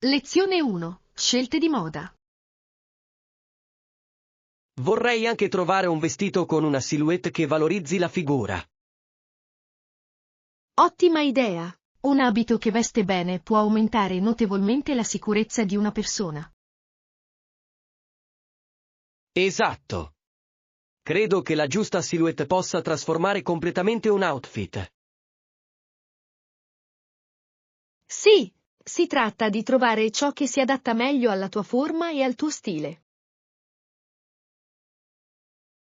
Lezione 1. Scelte di moda. Vorrei anche trovare un vestito con una silhouette che valorizzi la figura. Ottima idea. Un abito che veste bene può aumentare notevolmente la sicurezza di una persona. Esatto. Credo che la giusta silhouette possa trasformare completamente un outfit. Sì, si tratta di trovare ciò che si adatta meglio alla tua forma e al tuo stile.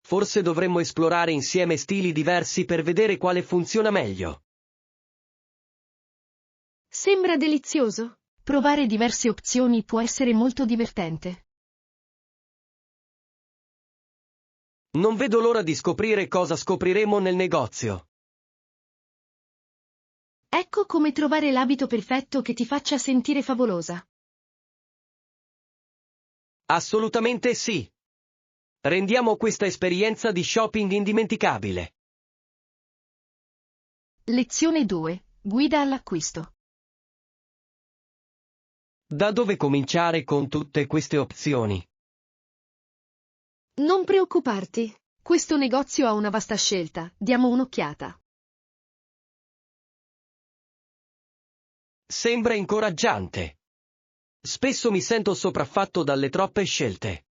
Forse dovremmo esplorare insieme stili diversi per vedere quale funziona meglio. Sembra delizioso. Provare diverse opzioni può essere molto divertente. Non vedo l'ora di scoprire cosa scopriremo nel negozio. Ecco come trovare l'abito perfetto che ti faccia sentire favolosa. Assolutamente sì. Rendiamo questa esperienza di shopping indimenticabile. Lezione 2. Guida all'acquisto. Da dove cominciare con tutte queste opzioni? Non preoccuparti. Questo negozio ha una vasta scelta. Diamo un'occhiata. Sembra incoraggiante. Spesso mi sento sopraffatto dalle troppe scelte.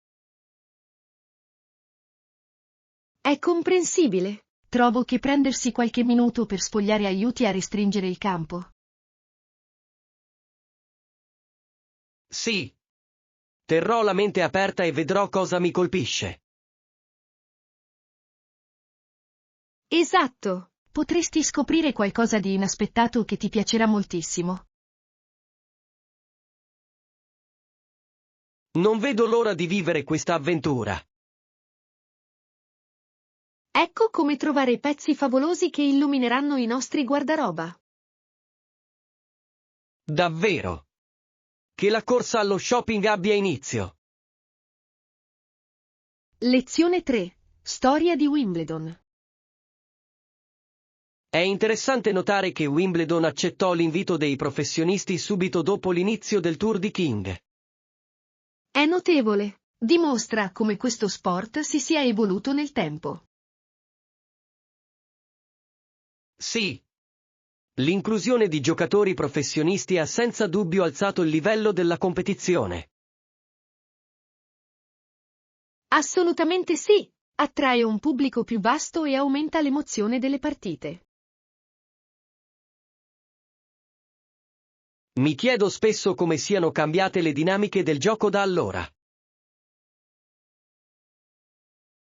È comprensibile. Trovo che prendersi qualche minuto per sfogliare aiuti a restringere il campo. Sì. Terrò la mente aperta e vedrò cosa mi colpisce. Esatto. Potresti scoprire qualcosa di inaspettato che ti piacerà moltissimo. Non vedo l'ora di vivere questa avventura. Ecco come trovare pezzi favolosi che illumineranno i nostri guardaroba. Davvero. Che la corsa allo shopping abbia inizio. Lezione 3. Storia di Wimbledon. È interessante notare che Wimbledon accettò l'invito dei professionisti subito dopo l'inizio del Tour di King. È notevole. Dimostra come questo sport si sia evoluto nel tempo. Sì. L'inclusione di giocatori professionisti ha senza dubbio alzato il livello della competizione. Assolutamente sì. Attrae un pubblico più vasto e aumenta l'emozione delle partite. Mi chiedo spesso come siano cambiate le dinamiche del gioco da allora.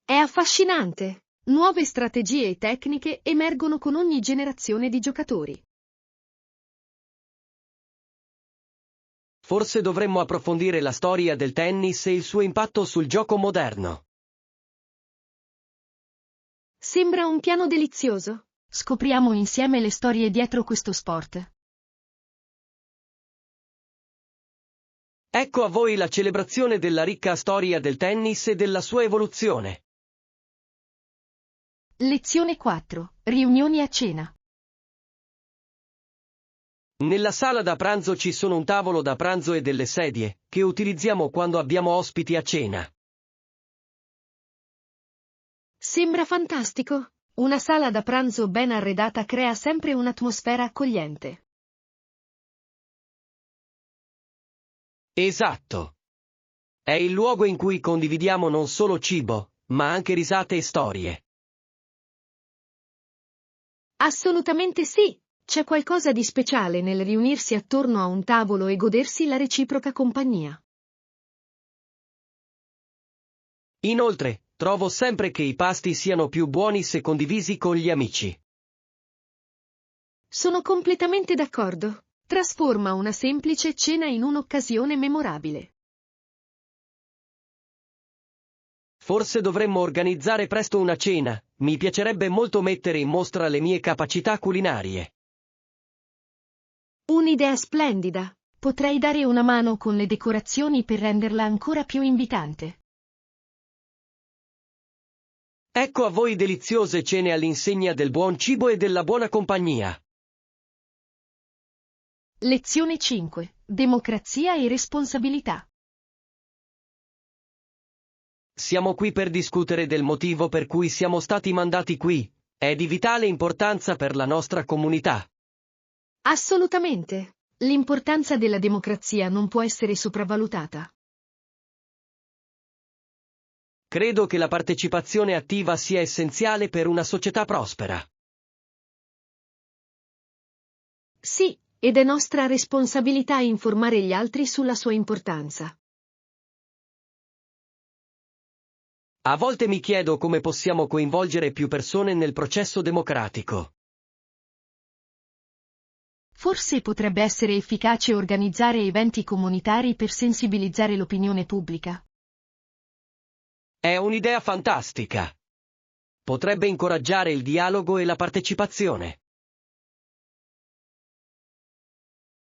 È affascinante. Nuove strategie e tecniche emergono con ogni generazione di giocatori. Forse dovremmo approfondire la storia del tennis e il suo impatto sul gioco moderno. Sembra un piano delizioso. Scopriamo insieme le storie dietro questo sport. Ecco a voi la celebrazione della ricca storia del tennis e della sua evoluzione. Lezione 4. Riunioni a cena. Nella sala da pranzo ci sono un tavolo da pranzo e delle sedie, che utilizziamo quando abbiamo ospiti a cena. Sembra fantastico. Una sala da pranzo ben arredata crea sempre un'atmosfera accogliente. Esatto. È il luogo in cui condividiamo non solo cibo, ma anche risate e storie. Assolutamente sì. C'è qualcosa di speciale nel riunirsi attorno a un tavolo e godersi la reciproca compagnia. Inoltre, trovo sempre che i pasti siano più buoni se condivisi con gli amici. Sono completamente d'accordo. Trasforma una semplice cena in un'occasione memorabile. Forse dovremmo organizzare presto una cena, mi piacerebbe molto mettere in mostra le mie capacità culinarie. Un'idea splendida. Potrei dare una mano con le decorazioni per renderla ancora più invitante. Ecco a voi deliziose cene all'insegna del buon cibo e della buona compagnia. Lezione 5. Democrazia e responsabilità. Siamo qui per discutere del motivo per cui siamo stati mandati qui. È di vitale importanza per la nostra comunità. Assolutamente. L'importanza della democrazia non può essere sopravvalutata. Credo che la partecipazione attiva sia essenziale per una società prospera. Sì, ed è nostra responsabilità informare gli altri sulla sua importanza. A volte mi chiedo come possiamo coinvolgere più persone nel processo democratico. Forse potrebbe essere efficace organizzare eventi comunitari per sensibilizzare l'opinione pubblica. È un'idea fantastica. Potrebbe incoraggiare il dialogo e la partecipazione.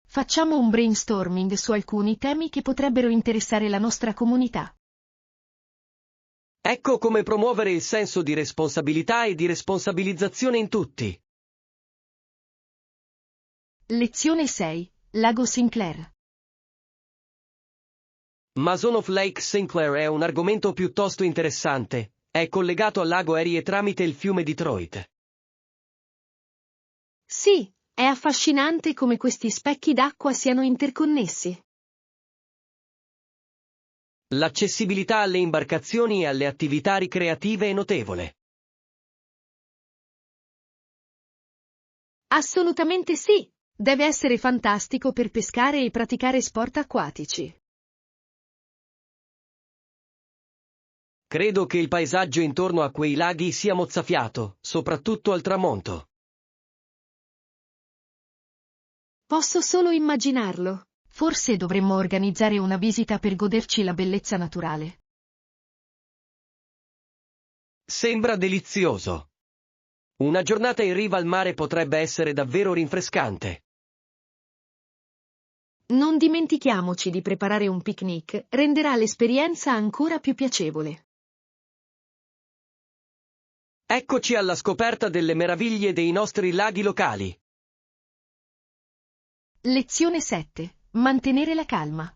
Facciamo un brainstorming su alcuni temi che potrebbero interessare la nostra comunità. Ecco come promuovere il senso di responsabilità e di responsabilizzazione in tutti. Lezione 6. Lago Sinclair. Mason of Lake Sinclair è un argomento piuttosto interessante. È collegato al lago Erie tramite il fiume Detroit. Sì, è affascinante come questi specchi d'acqua siano interconnessi. L'accessibilità alle imbarcazioni e alle attività ricreative è notevole. Assolutamente sì. Deve essere fantastico per pescare e praticare sport acquatici. Credo che il paesaggio intorno a quei laghi sia mozzafiato, soprattutto al tramonto. Posso solo immaginarlo. Forse dovremmo organizzare una visita per goderci la bellezza naturale. Sembra delizioso. Una giornata in riva al mare potrebbe essere davvero rinfrescante. Non dimentichiamoci di preparare un picnic, renderà l'esperienza ancora più piacevole. Eccoci alla scoperta delle meraviglie dei nostri laghi locali. Lezione 7. Mantenere la calma.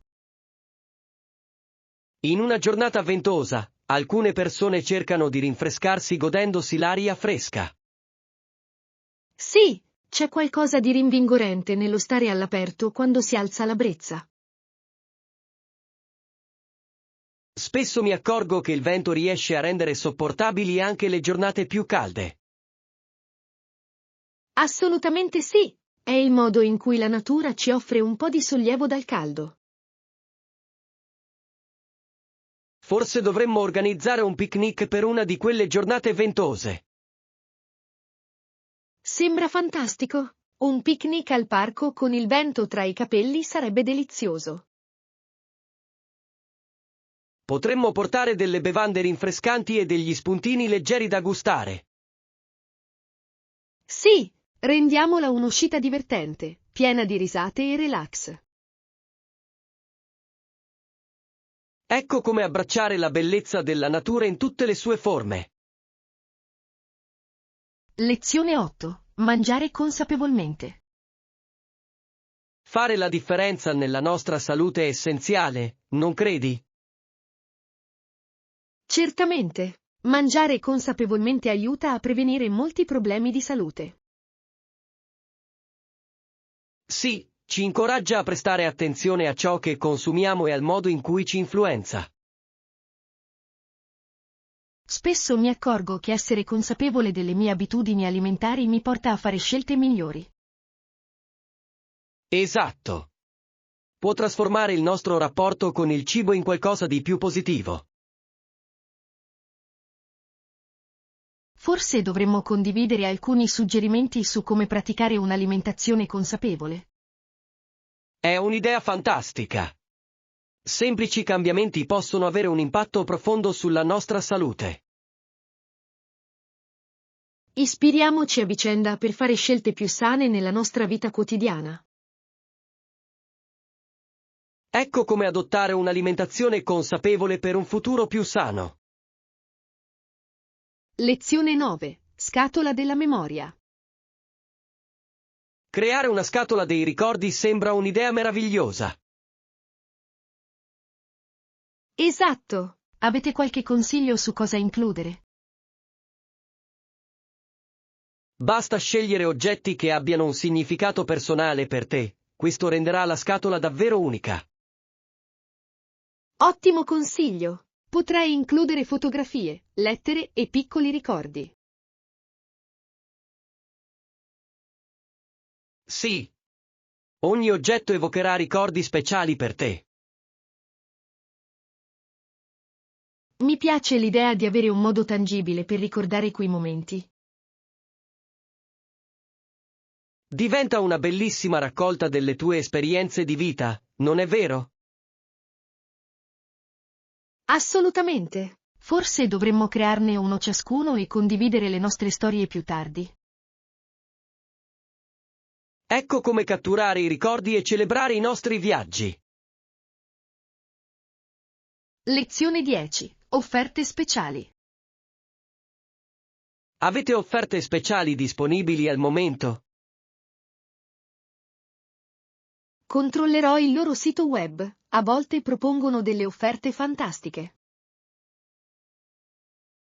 In una giornata ventosa, alcune persone cercano di rinfrescarsi godendosi l'aria fresca. Sì, c'è qualcosa di rinvigorente nello stare all'aperto quando si alza la brezza. Spesso mi accorgo che il vento riesce a rendere sopportabili anche le giornate più calde. Assolutamente sì, è il modo in cui la natura ci offre un po' di sollievo dal caldo. Forse dovremmo organizzare un picnic per una di quelle giornate ventose. Sembra fantastico. Un picnic al parco con il vento tra i capelli sarebbe delizioso. Potremmo portare delle bevande rinfrescanti e degli spuntini leggeri da gustare. Sì, rendiamola un'uscita divertente, piena di risate e relax. Ecco come abbracciare la bellezza della natura in tutte le sue forme. Lezione 8. Mangiare consapevolmente. Fare la differenza nella nostra salute è essenziale, non credi? Certamente, mangiare consapevolmente aiuta a prevenire molti problemi di salute. Sì, ci incoraggia a prestare attenzione a ciò che consumiamo e al modo in cui ci influenza. Spesso mi accorgo che essere consapevole delle mie abitudini alimentari mi porta a fare scelte migliori. Esatto. Può trasformare il nostro rapporto con il cibo in qualcosa di più positivo. Forse dovremmo condividere alcuni suggerimenti su come praticare un'alimentazione consapevole. È un'idea fantastica. Semplici cambiamenti possono avere un impatto profondo sulla nostra salute. Ispiriamoci a vicenda per fare scelte più sane nella nostra vita quotidiana. Ecco come adottare un'alimentazione consapevole per un futuro più sano. Lezione 9. Scatola della memoria. Creare una scatola dei ricordi sembra un'idea meravigliosa. Esatto! Avete qualche consiglio su cosa includere? Basta scegliere oggetti che abbiano un significato personale per te, questo renderà la scatola davvero unica. Ottimo consiglio! Potrei includere fotografie, lettere e piccoli ricordi. Sì. Ogni oggetto evocherà ricordi speciali per te. Mi piace l'idea di avere un modo tangibile per ricordare quei momenti. Diventa una bellissima raccolta delle tue esperienze di vita, non è vero? Assolutamente! Forse dovremmo crearne uno ciascuno e condividere le nostre storie più tardi. Ecco come catturare i ricordi e celebrare i nostri viaggi. Lezione 10. Offerte speciali. Avete offerte speciali disponibili al momento? Controllerò il loro sito web, a volte propongono delle offerte fantastiche.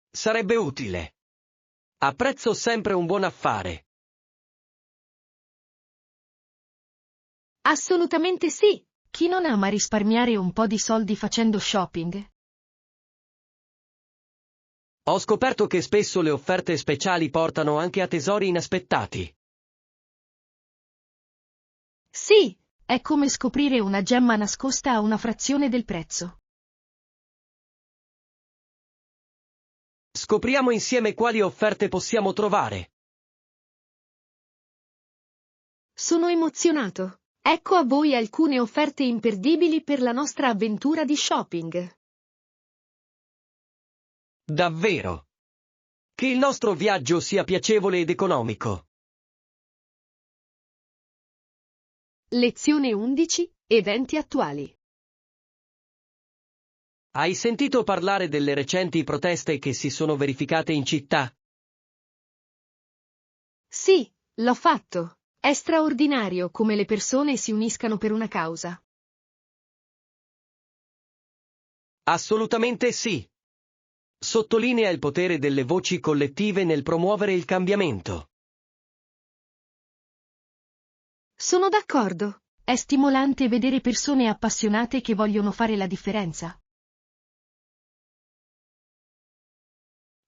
Sarebbe utile. Apprezzo sempre un buon affare. Assolutamente sì! Chi non ama risparmiare un po' di soldi facendo shopping? Ho scoperto che spesso le offerte speciali portano anche a tesori inaspettati. Sì! È come scoprire una gemma nascosta a una frazione del prezzo. Scopriamo insieme quali offerte possiamo trovare. Sono emozionato! Ecco a voi alcune offerte imperdibili per la nostra avventura di shopping. Davvero. Che il nostro viaggio sia piacevole ed economico. Lezione 11. Eventi attuali. Hai sentito parlare delle recenti proteste che si sono verificate in città? Sì, l'ho fatto. È straordinario come le persone si uniscano per una causa. Assolutamente sì. Sottolinea il potere delle voci collettive nel promuovere il cambiamento. Sono d'accordo. È stimolante vedere persone appassionate che vogliono fare la differenza.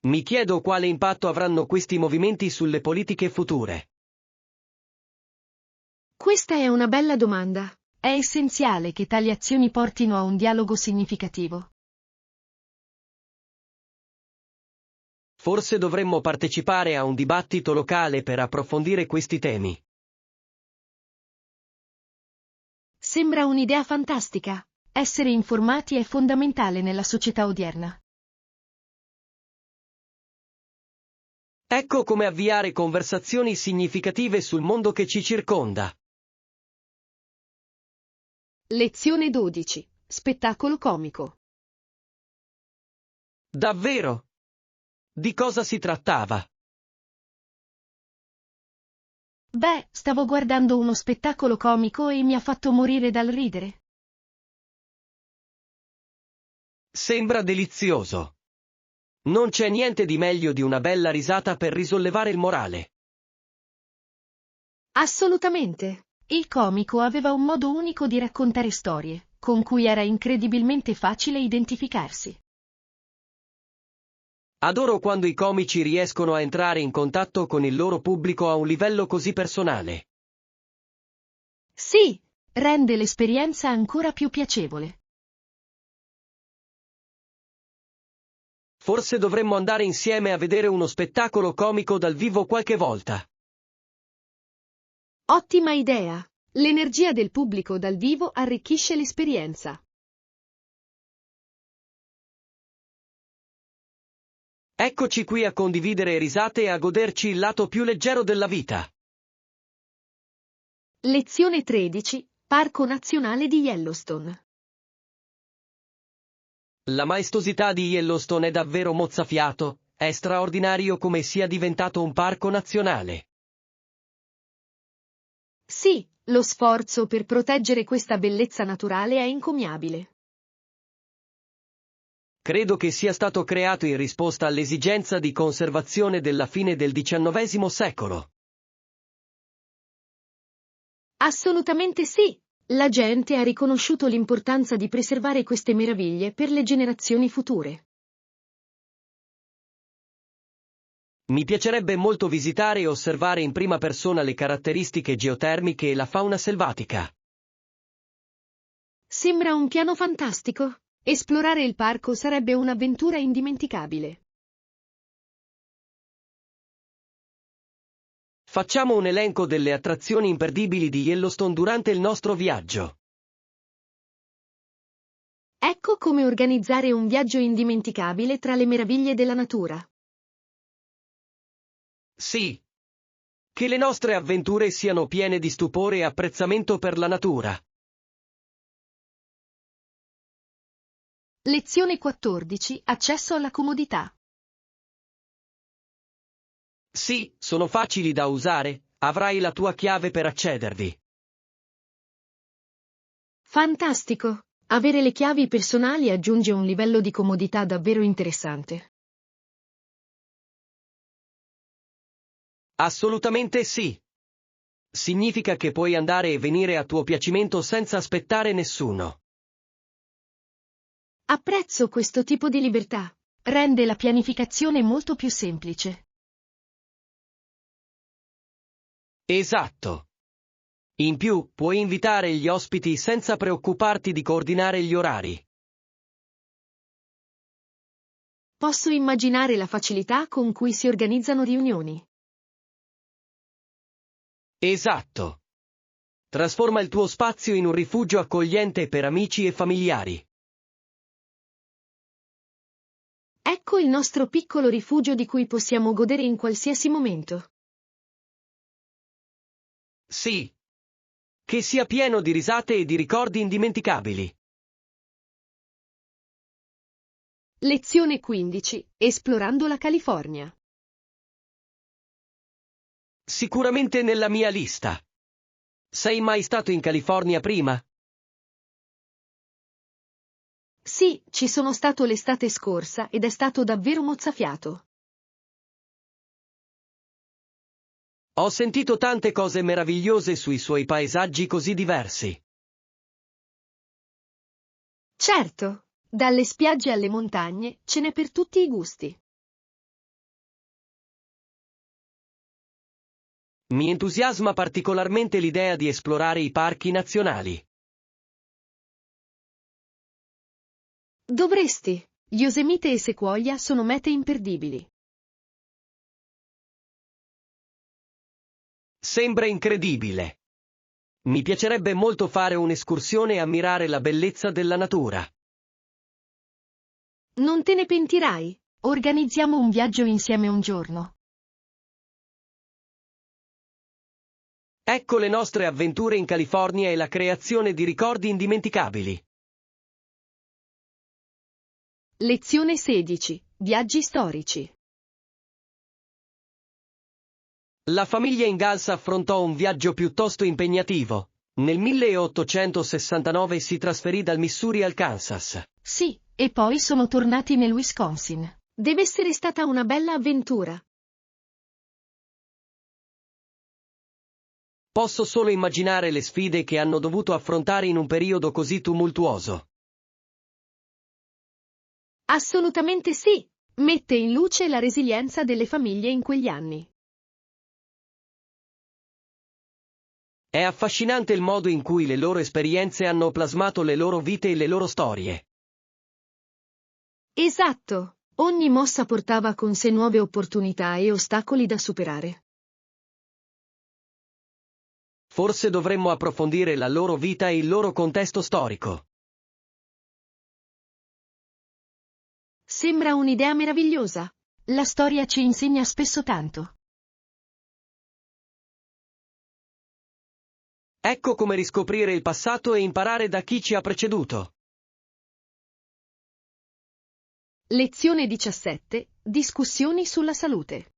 Mi chiedo quale impatto avranno questi movimenti sulle politiche future. Questa è una bella domanda. È essenziale che tali azioni portino a un dialogo significativo. Forse dovremmo partecipare a un dibattito locale per approfondire questi temi. Sembra un'idea fantastica. Essere informati è fondamentale nella società odierna. Ecco come avviare conversazioni significative sul mondo che ci circonda. Lezione 12. Spettacolo comico. Davvero? Di cosa si trattava? Beh, stavo guardando uno spettacolo comico e mi ha fatto morire dal ridere. Sembra delizioso. Non c'è niente di meglio di una bella risata per risollevare il morale. Assolutamente. Il comico aveva un modo unico di raccontare storie, con cui era incredibilmente facile identificarsi. Adoro quando i comici riescono a entrare in contatto con il loro pubblico a un livello così personale. Sì, rende l'esperienza ancora più piacevole. Forse dovremmo andare insieme a vedere uno spettacolo comico dal vivo qualche volta. Ottima idea! L'energia del pubblico dal vivo arricchisce l'esperienza. Eccoci qui a condividere risate e a goderci il lato più leggero della vita. Lezione 13. Parco Nazionale di Yellowstone. La maestosità di Yellowstone è davvero mozzafiato, è straordinario come sia diventato un parco nazionale. Sì, lo sforzo per proteggere questa bellezza naturale è incommiabile. Credo che sia stato creato in risposta all'esigenza di conservazione della fine del XIX secolo. Assolutamente sì. La gente ha riconosciuto l'importanza di preservare queste meraviglie per le generazioni future. Mi piacerebbe molto visitare e osservare in prima persona le caratteristiche geotermiche e la fauna selvatica. Sembra un piano fantastico. Esplorare il parco sarebbe un'avventura indimenticabile. Facciamo un elenco delle attrazioni imperdibili di Yellowstone durante il nostro viaggio. Ecco come organizzare un viaggio indimenticabile tra le meraviglie della natura. Sì. Che le nostre avventure siano piene di stupore e apprezzamento per la natura. Lezione 14. Accesso alla comodità. Sì, sono facili da usare, avrai la tua chiave per accedervi. Fantastico! Avere le chiavi personali aggiunge un livello di comodità davvero interessante. Assolutamente sì. Significa che puoi andare e venire a tuo piacimento senza aspettare nessuno. Apprezzo questo tipo di libertà. Rende la pianificazione molto più semplice. Esatto. In più, puoi invitare gli ospiti senza preoccuparti di coordinare gli orari. Posso immaginare la facilità con cui si organizzano riunioni. Esatto. Trasforma il tuo spazio in un rifugio accogliente per amici e familiari. Ecco il nostro piccolo rifugio di cui possiamo godere in qualsiasi momento. Sì. Che sia pieno di risate e di ricordi indimenticabili. Lezione 15. Esplorando la California. Sicuramente nella mia lista. Sei mai stato in California prima? Sì, ci sono stato l'estate scorsa ed è stato davvero mozzafiato. Ho sentito tante cose meravigliose sui suoi paesaggi così diversi. Certo, dalle spiagge alle montagne ce n'è per tutti i gusti. Mi entusiasma particolarmente l'idea di esplorare i parchi nazionali. Dovresti. Yosemite e Sequoia sono mete imperdibili. Sembra incredibile. Mi piacerebbe molto fare un'escursione e ammirare la bellezza della natura. Non te ne pentirai. Organizziamo un viaggio insieme un giorno. Ecco le nostre avventure in California e la creazione di ricordi indimenticabili. Lezione 16. Viaggi storici. La famiglia Ingalls affrontò un viaggio piuttosto impegnativo. Nel 1869 si trasferì dal Missouri al Kansas. Sì, e poi sono tornati nel Wisconsin. Deve essere stata una bella avventura. Posso solo immaginare le sfide che hanno dovuto affrontare in un periodo così tumultuoso. Assolutamente sì. Mette in luce la resilienza delle famiglie in quegli anni. È affascinante il modo in cui le loro esperienze hanno plasmato le loro vite e le loro storie. Esatto. Ogni mossa portava con sé nuove opportunità e ostacoli da superare. Forse dovremmo approfondire la loro vita e il loro contesto storico. Sembra un'idea meravigliosa. La storia ci insegna spesso tanto. Ecco come riscoprire il passato e imparare da chi ci ha preceduto. Lezione 17. Discussioni sulla salute.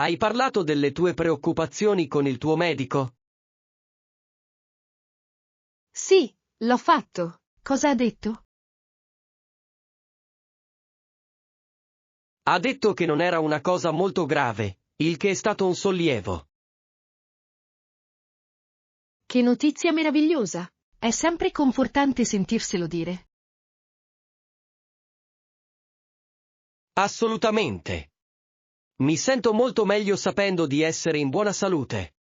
Hai parlato delle tue preoccupazioni con il tuo medico? Sì, l'ho fatto. Cosa ha detto? Ha detto che non era una cosa molto grave, il che è stato un sollievo. Che notizia meravigliosa! È sempre confortante sentirselo dire. Assolutamente. Mi sento molto meglio sapendo di essere in buona salute.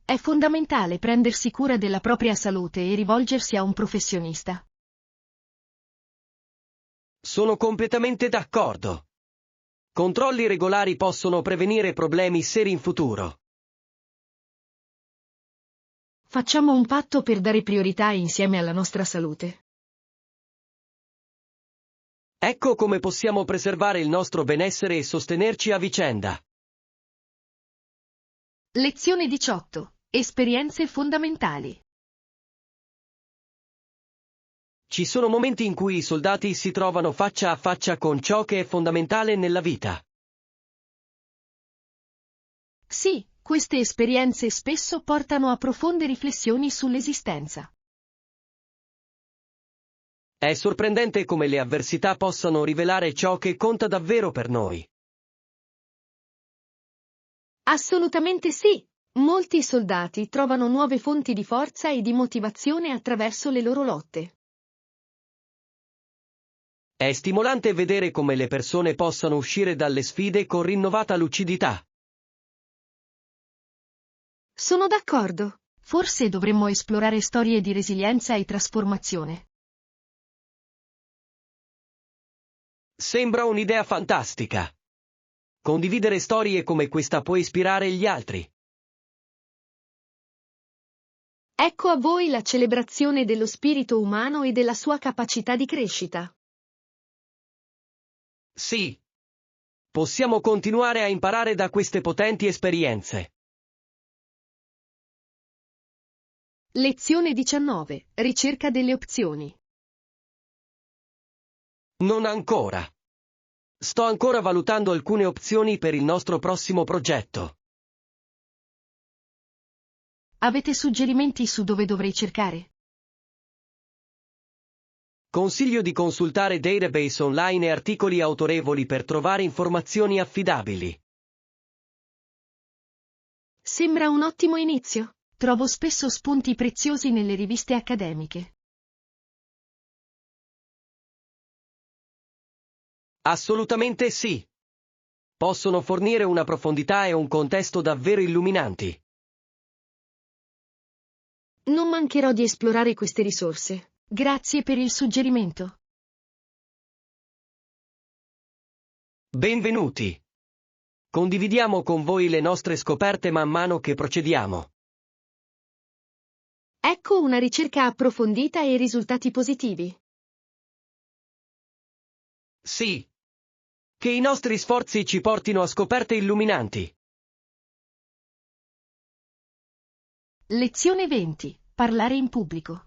È fondamentale prendersi cura della propria salute e rivolgersi a un professionista. Sono completamente d'accordo. Controlli regolari possono prevenire problemi seri in futuro. Facciamo un patto per dare priorità insieme alla nostra salute. Ecco come possiamo preservare il nostro benessere e sostenerci a vicenda. Lezione 18. Esperienze fondamentali. Ci sono momenti in cui i soldati si trovano faccia a faccia con ciò che è fondamentale nella vita. Sì, queste esperienze spesso portano a profonde riflessioni sull'esistenza. È sorprendente come le avversità possano rivelare ciò che conta davvero per noi. Assolutamente sì. Molti soldati trovano nuove fonti di forza e di motivazione attraverso le loro lotte. È stimolante vedere come le persone possano uscire dalle sfide con rinnovata lucidità. Sono d'accordo. Forse dovremmo esplorare storie di resilienza e trasformazione. Sembra un'idea fantastica. Condividere storie come questa può ispirare gli altri. Ecco a voi la celebrazione dello spirito umano e della sua capacità di crescita. Sì. Possiamo continuare a imparare da queste potenti esperienze. Lezione 19. Ricerca delle opzioni. Non ancora. Sto ancora valutando alcune opzioni per il nostro prossimo progetto. Avete suggerimenti su dove dovrei cercare? Consiglio di consultare database online e articoli autorevoli per trovare informazioni affidabili. Sembra un ottimo inizio. Trovo spesso spunti preziosi nelle riviste accademiche. Assolutamente sì. Possono fornire una profondità e un contesto davvero illuminanti. Non mancherò di esplorare queste risorse. Grazie per il suggerimento. Benvenuti. Condividiamo con voi le nostre scoperte man mano che procediamo. Ecco una ricerca approfondita e risultati positivi. Sì. Che i nostri sforzi ci portino a scoperte illuminanti. Lezione 20. Parlare in pubblico.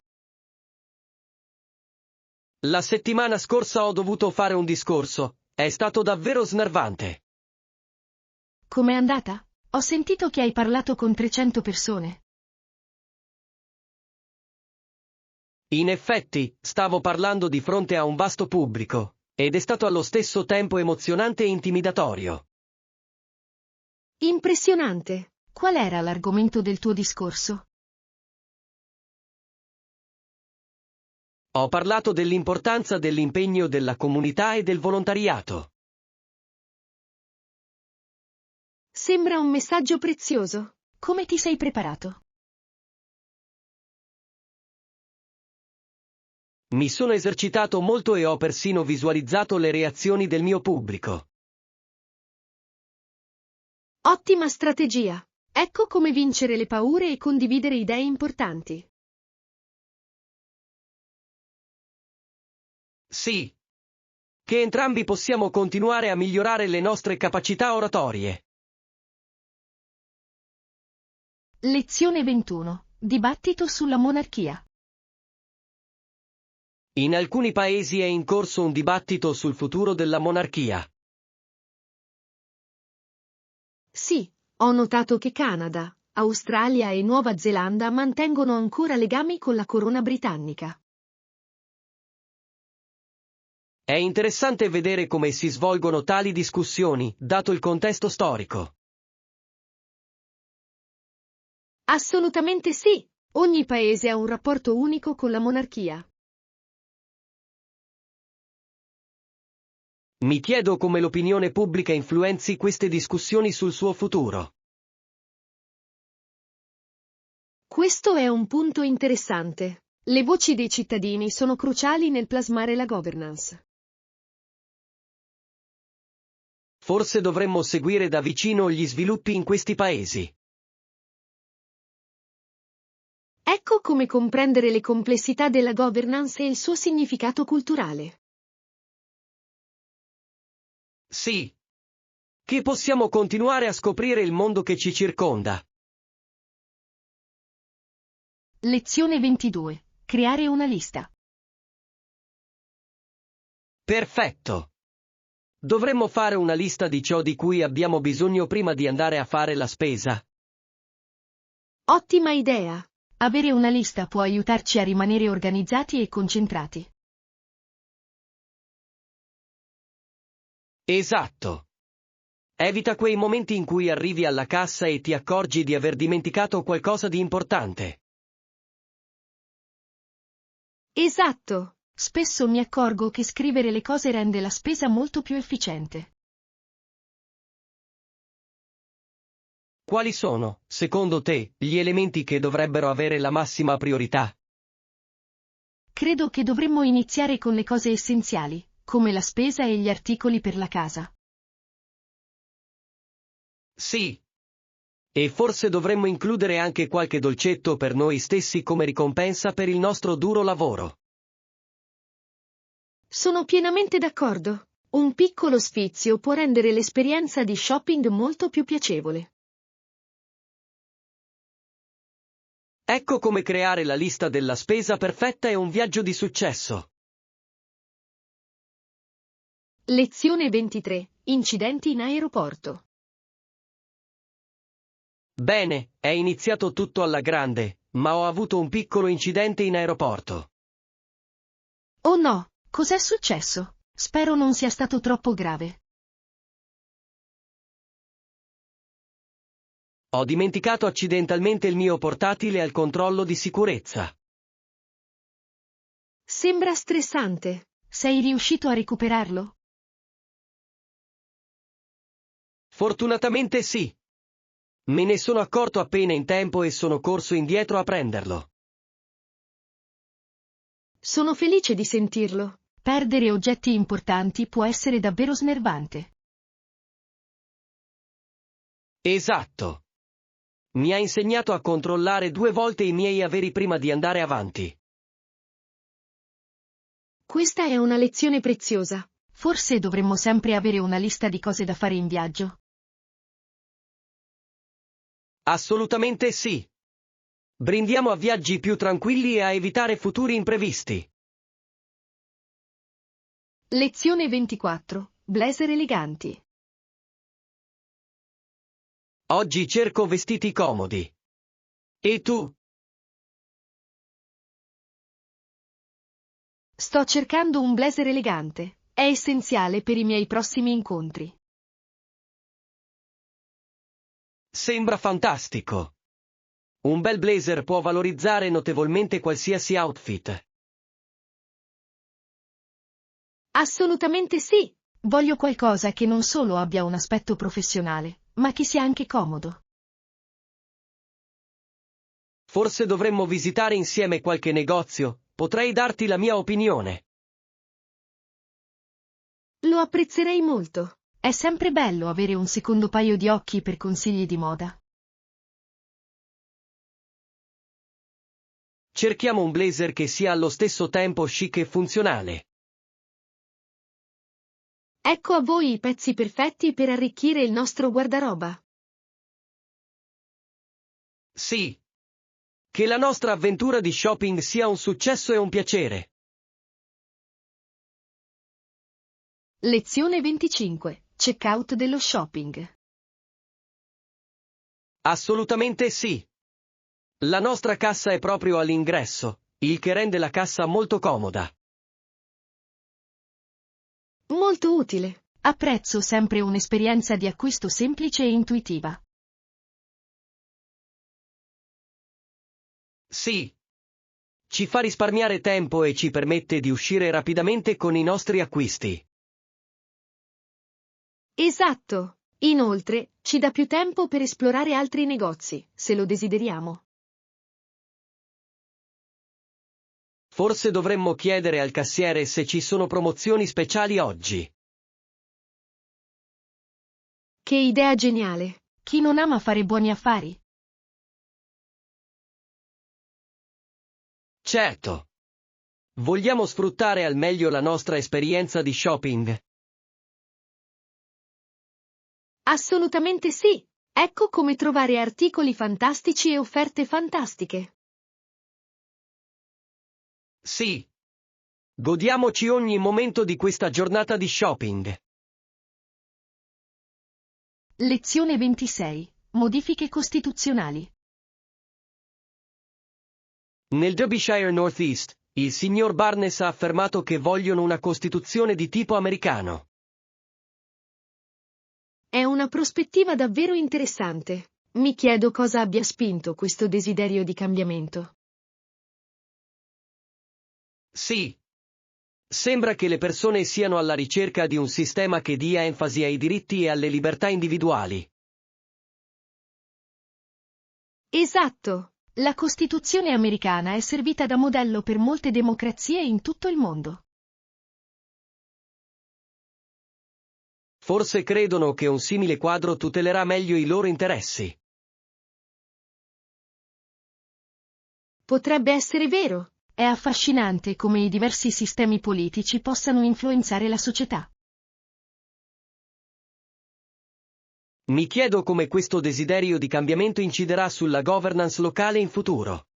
La settimana scorsa ho dovuto fare un discorso. È stato davvero snervante. Com'è andata? Ho sentito che hai parlato con 300 persone. In effetti, stavo parlando di fronte a un vasto pubblico, ed è stato allo stesso tempo emozionante e intimidatorio. Impressionante. Qual era l'argomento del tuo discorso? Ho parlato dell'importanza dell'impegno della comunità e del volontariato. Sembra un messaggio prezioso. Come ti sei preparato? Mi sono esercitato molto e ho persino visualizzato le reazioni del mio pubblico. Ottima strategia. Ecco come vincere le paure e condividere idee importanti. Sì. Che entrambi possiamo continuare a migliorare le nostre capacità oratorie. Lezione 21. Dibattito sulla monarchia. In alcuni paesi è in corso un dibattito sul futuro della monarchia. Sì, ho notato che Canada, Australia e Nuova Zelanda mantengono ancora legami con la corona britannica. È interessante vedere come si svolgono tali discussioni, dato il contesto storico. Assolutamente sì. Ogni paese ha un rapporto unico con la monarchia. Mi chiedo come l'opinione pubblica influenzi queste discussioni sul suo futuro. Questo è un punto interessante. Le voci dei cittadini sono cruciali nel plasmare la governance. Forse dovremmo seguire da vicino gli sviluppi in questi paesi. Ecco come comprendere le complessità della governance e il suo significato culturale. Sì. Che possiamo continuare a scoprire il mondo che ci circonda. Lezione 22. Creare una lista. Perfetto. Dovremmo fare una lista di ciò di cui abbiamo bisogno prima di andare a fare la spesa. Ottima idea. Avere una lista può aiutarci a rimanere organizzati e concentrati. Esatto. Evita quei momenti in cui arrivi alla cassa e ti accorgi di aver dimenticato qualcosa di importante. Esatto. Spesso mi accorgo che scrivere le cose rende la spesa molto più efficiente. Quali sono, secondo te, gli elementi che dovrebbero avere la massima priorità? Credo che dovremmo iniziare con le cose essenziali, come la spesa e gli articoli per la casa. Sì. E forse dovremmo includere anche qualche dolcetto per noi stessi come ricompensa per il nostro duro lavoro. Sono pienamente d'accordo. Un piccolo sfizio può rendere l'esperienza di shopping molto più piacevole. Ecco come creare la lista della spesa perfetta è un viaggio di successo. Lezione 23. Incidenti in aeroporto. Bene, è iniziato tutto alla grande, ma ho avuto un piccolo incidente in aeroporto. Oh no, cos'è successo? Spero non sia stato troppo grave. Ho dimenticato accidentalmente il mio portatile al controllo di sicurezza. Sembra stressante. Sei riuscito a recuperarlo? Fortunatamente sì. Me ne sono accorto appena in tempo e sono corso indietro a prenderlo. Sono felice di sentirlo. Perdere oggetti importanti può essere davvero snervante. Esatto. Mi ha insegnato a controllare 2 volte i miei averi prima di andare avanti. Questa è una lezione preziosa. Forse dovremmo sempre avere una lista di cose da fare in viaggio. Assolutamente sì. Brindiamo a viaggi più tranquilli e a evitare futuri imprevisti. Lezione 24. Blazer eleganti. Oggi cerco vestiti comodi. E tu? Sto cercando un blazer elegante. È essenziale per i miei prossimi incontri. Sembra fantastico. Un bel blazer può valorizzare notevolmente qualsiasi outfit. Assolutamente sì. Voglio qualcosa che non solo abbia un aspetto professionale, ma che sia anche comodo. Forse dovremmo visitare insieme qualche negozio, potrei darti la mia opinione. Lo apprezzerei molto. È sempre bello avere un secondo paio di occhi per consigli di moda. Cerchiamo un blazer che sia allo stesso tempo chic e funzionale. Ecco a voi i pezzi perfetti per arricchire il nostro guardaroba. Sì. Che la nostra avventura di shopping sia un successo e un piacere. Lezione 25. Checkout dello shopping. Assolutamente sì. La nostra cassa è proprio all'ingresso, il che rende la cassa molto comoda. Molto utile. Apprezzo sempre un'esperienza di acquisto semplice e intuitiva. Sì. Ci fa risparmiare tempo e ci permette di uscire rapidamente con i nostri acquisti. Esatto. Inoltre, ci dà più tempo per esplorare altri negozi, se lo desideriamo. Forse dovremmo chiedere al cassiere se ci sono promozioni speciali oggi. Che idea geniale! Chi non ama fare buoni affari? Certo. Vogliamo sfruttare al meglio la nostra esperienza di shopping? Assolutamente sì. Ecco come trovare articoli fantastici e offerte fantastiche. Sì. Godiamoci ogni momento di questa giornata di shopping. Lezione 26. Modifiche costituzionali. Nel Derbyshire Northeast, il signor Barnes ha affermato che vogliono una Costituzione di tipo americano. È una prospettiva davvero interessante. Mi chiedo cosa abbia spinto questo desiderio di cambiamento. Sì. Sembra che le persone siano alla ricerca di un sistema che dia enfasi ai diritti e alle libertà individuali. Esatto. La Costituzione americana è servita da modello per molte democrazie in tutto il mondo. Forse credono che un simile quadro tutelerà meglio i loro interessi. Potrebbe essere vero. È affascinante come i diversi sistemi politici possano influenzare la società. Mi chiedo come questo desiderio di cambiamento inciderà sulla governance locale in futuro.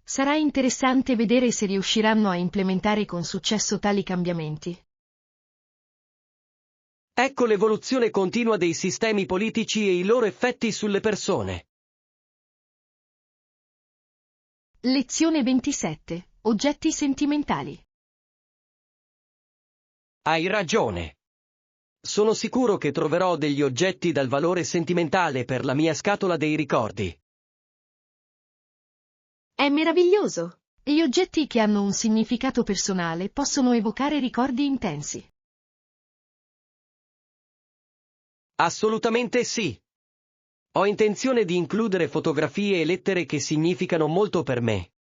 Sarà interessante vedere se riusciranno a implementare con successo tali cambiamenti. Ecco l'evoluzione continua dei sistemi politici e i loro effetti sulle persone. Lezione 27. Oggetti sentimentali. Hai ragione. Sono sicuro che troverò degli oggetti dal valore sentimentale per la mia scatola dei ricordi. È meraviglioso. Gli oggetti che hanno un significato personale possono evocare ricordi intensi. Assolutamente sì. Ho intenzione di includere fotografie e lettere che significano molto per me.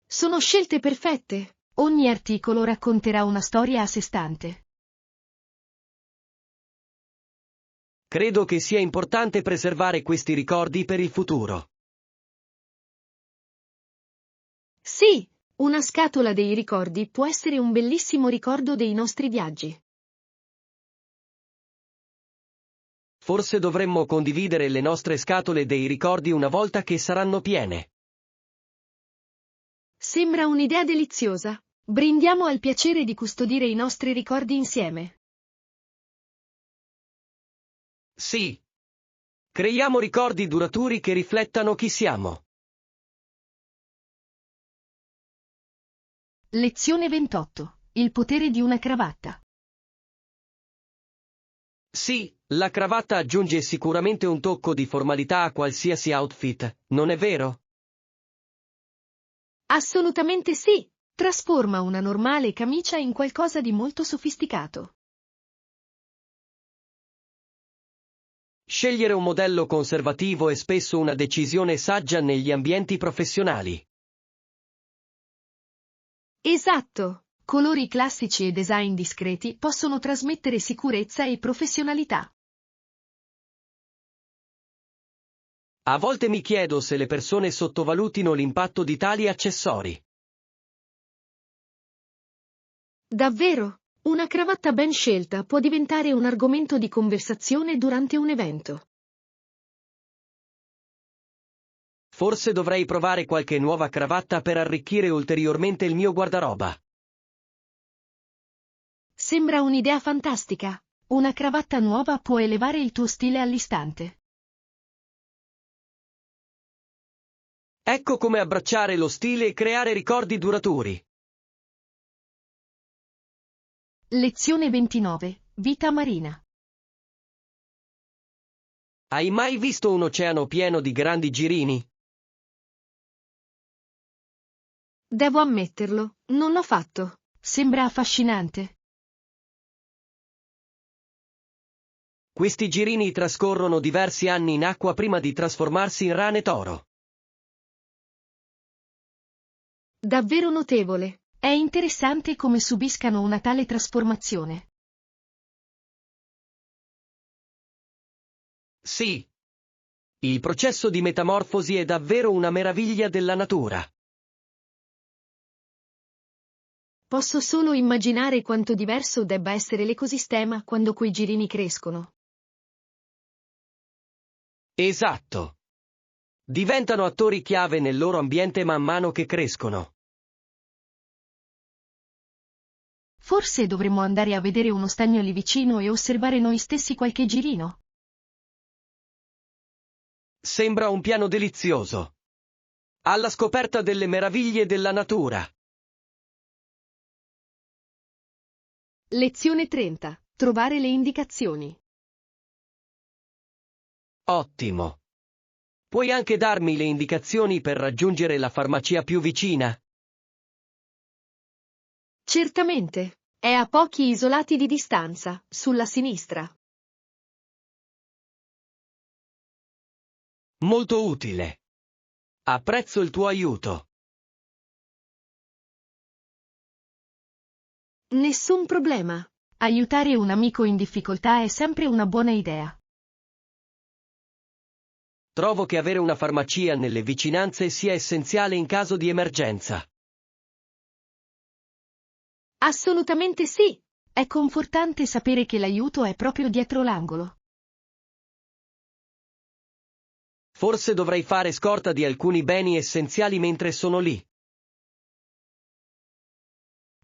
Sono scelte perfette. Ogni articolo racconterà una storia a sé stante. Credo che sia importante preservare questi ricordi per il futuro. Sì, una scatola dei ricordi può essere un bellissimo ricordo dei nostri viaggi. Forse dovremmo condividere le nostre scatole dei ricordi una volta che saranno piene. Sembra un'idea deliziosa. Brindiamo al piacere di custodire i nostri ricordi insieme. Sì. Creiamo ricordi duraturi che riflettano chi siamo. Lezione 28. Il potere di una cravatta. Sì, la cravatta aggiunge sicuramente un tocco di formalità a qualsiasi outfit, non è vero? Assolutamente sì. Trasforma una normale camicia in qualcosa di molto sofisticato. Scegliere un modello conservativo è spesso una decisione saggia negli ambienti professionali. Esatto. Colori classici e design discreti possono trasmettere sicurezza e professionalità. A volte mi chiedo se le persone sottovalutino l'impatto di tali accessori. Davvero? Una cravatta ben scelta può diventare un argomento di conversazione durante un evento. Forse dovrei provare qualche nuova cravatta per arricchire ulteriormente il mio guardaroba. Sembra un'idea fantastica. Una cravatta nuova può elevare il tuo stile all'istante. Ecco come abbracciare lo stile e creare ricordi duraturi. Lezione 29. Vita marina. Hai mai visto un oceano pieno di grandi girini? Devo ammetterlo, non l'ho fatto. Sembra affascinante. Questi girini trascorrono diversi anni in acqua prima di trasformarsi in rane toro. Davvero notevole. È interessante come subiscano una tale trasformazione. Sì. Il processo di metamorfosi è davvero una meraviglia della natura. Posso solo immaginare quanto diverso debba essere l'ecosistema quando quei girini crescono. Esatto. Diventano attori chiave nel loro ambiente man mano che crescono. Forse dovremmo andare a vedere uno stagno lì vicino e osservare noi stessi qualche girino. Sembra un piano delizioso. Alla scoperta delle meraviglie della natura. Lezione 30. Trovare le indicazioni. Ottimo. Puoi anche darmi le indicazioni per raggiungere la farmacia più vicina? Certamente. È a pochi isolati di distanza, sulla sinistra. Molto utile. Apprezzo il tuo aiuto. Nessun problema. Aiutare un amico in difficoltà è sempre una buona idea. Trovo che avere una farmacia nelle vicinanze sia essenziale in caso di emergenza. Assolutamente sì. È confortante sapere che l'aiuto è proprio dietro l'angolo. Forse dovrei fare scorta di alcuni beni essenziali mentre sono lì.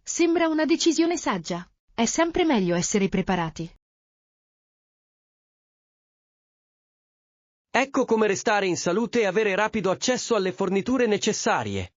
Sembra una decisione saggia. È sempre meglio essere preparati. Ecco come restare in salute e avere rapido accesso alle forniture necessarie.